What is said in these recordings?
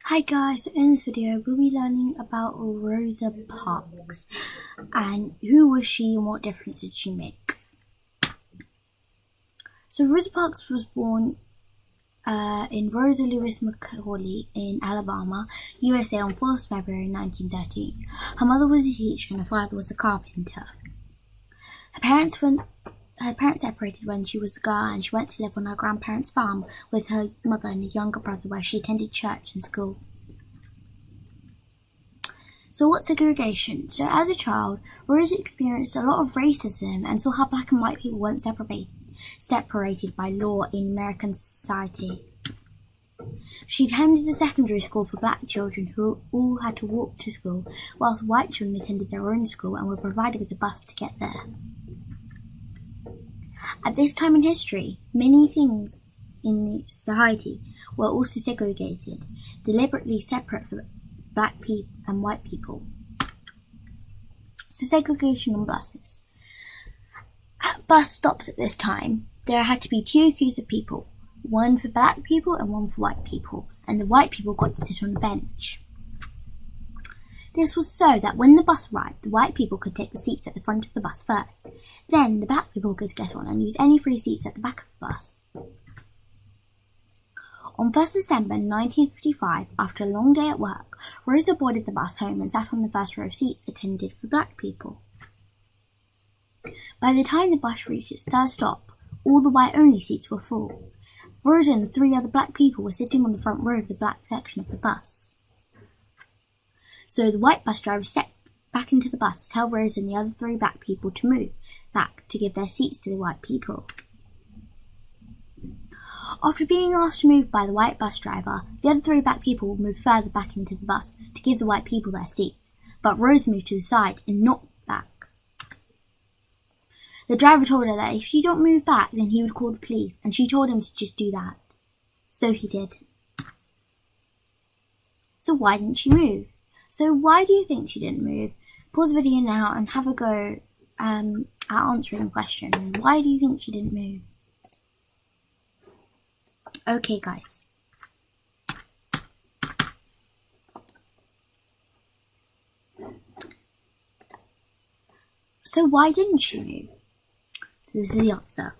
Hi guys, so in this video we'll be learning about Rosa Parks and who was she and what difference did she make. So Rosa Parks was born in Rosa Lewis McCauley in Alabama, USA on 4th February 1913. Her mother was a teacher and her father was a carpenter. Her parents separated when she was a girl and she went to live on her grandparents' farm with her mother and a younger brother where she attended church and school. So what's segregation? So as a child, Rosa experienced a lot of racism and saw how black and white people weren't separated by law in American society. She attended a secondary school for black children who all had to walk to school, whilst white children attended their own school and were provided with a bus to get there. At this time in history, many things in society were also segregated, deliberately separate for black people and white people. So segregation on buses. At bus stops at this time, there had to be two queues of people, one for black people and one for white people, and the white people got to sit on a bench. This was so that when the bus arrived, the white people could take the seats at the front of the bus first. Then the black people could get on and use any free seats at the back of the bus. On 1st December 1955, after a long day at work, Rosa boarded the bus home and sat on the first row of seats intended for black people. By the time the bus reached its third stop, all the white-only seats were full. Rosa and the three other black people were sitting on the front row of the black section of the bus. So the white bus driver stepped back into the bus to tell Rosa and the other three black people to move back to give their seats to the white people. After being asked to move by the white bus driver, the other three black people moved further back into the bus to give the white people their seats, but Rosa moved to the side and not back. The driver told her that if she don't move back, then he would call the police, and she told him to just do that. So he did. So why didn't she move? So why do you think she didn't move? Pause the video now and have a go at answering the question. Why do you think she didn't move? Okay, guys. So why didn't she move? So this is the answer.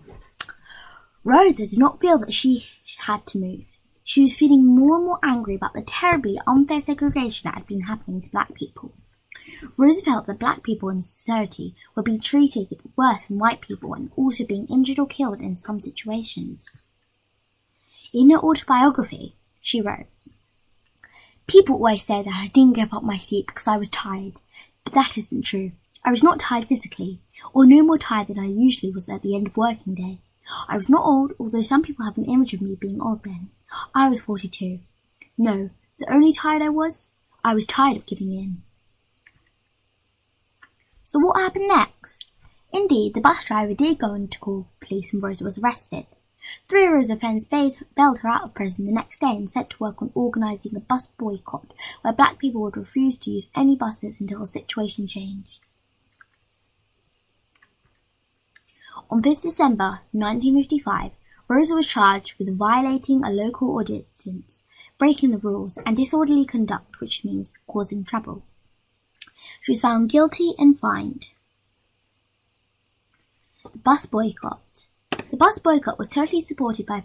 Rosa did not feel that she had to move. She was feeling more and more angry about the terribly unfair segregation that had been happening to black people. Rosa felt that black people in society were being treated worse than white people and also being injured or killed in some situations. In her autobiography, she wrote, "People always say that I didn't give up my seat because I was tired, but that isn't true. I was not tired physically, or no more tired than I usually was at the end of working day. I was not old, although some people have an image of me being old then. I was 42. No, the only tired I was tired of giving in." So what happened next? Indeed, the bus driver did go on to call the police and Rosa was arrested. 3 Rosa friends bailed her out of prison the next day and set to work on organising a bus boycott where black people would refuse to use any buses until the situation changed. On 5th December 1955, Rosa was charged with violating a local ordinance, breaking the rules, and disorderly conduct, which means causing trouble. She was found guilty and fined. The bus boycott. The bus boycott was totally supported by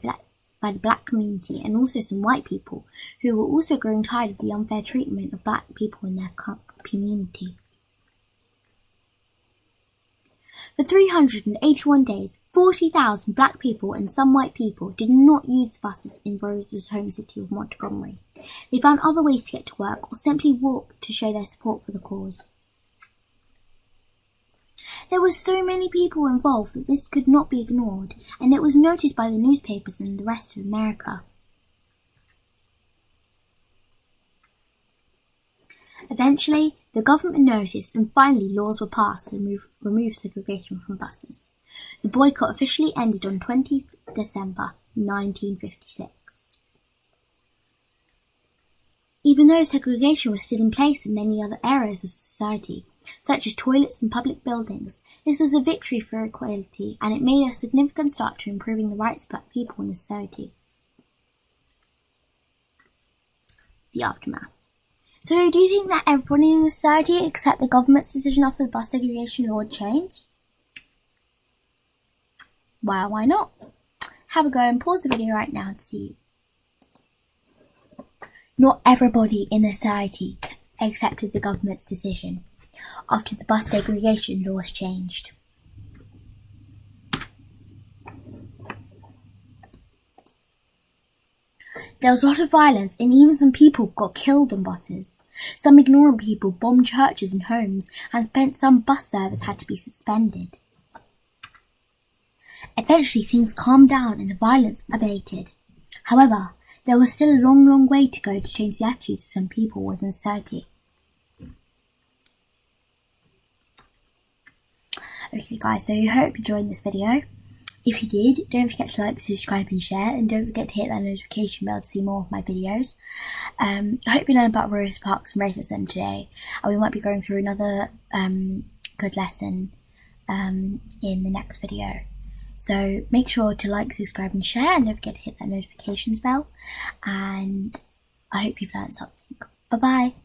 the black community and also some white people who were also growing tired of the unfair treatment of black people in their community. For 381 days, 40,000 black people and some white people did not use the buses in Rosa's home city of Montgomery. They found other ways to get to work or simply walked to show their support for the cause. There were so many people involved that this could not be ignored, and it was noticed by the newspapers and the rest of America. Eventually, the government noticed and finally laws were passed to remove segregation from buses. The boycott officially ended on 20th December 1956. Even though segregation was still in place in many other areas of society, such as toilets and public buildings, this was a victory for equality and it made a significant start to improving the rights of black people in society. the aftermath. So do you think that everybody in society accept the government's decision after the bus segregation law changed? Well, why not? Have a go and pause the video right now to see. Not everybody in society accepted the government's decision after the bus segregation laws changed. There was a lot of violence and even some people got killed on buses. Some ignorant people bombed churches and homes and some bus service had to be suspended. Eventually things calmed down and the violence abated. However, there was still a long way to go to change the attitudes of some people within society. Okay guys, so I hope you enjoyed this video. If you did, don't forget to like, subscribe and share, and don't forget to hit that notification bell to see more of my videos. I hope you learned about Rosa Parks and racism today, and we might be going through another good lesson in the next video. So make sure to like, subscribe and share, and don't forget to hit that notifications bell, and I hope you've learned something. Bye bye.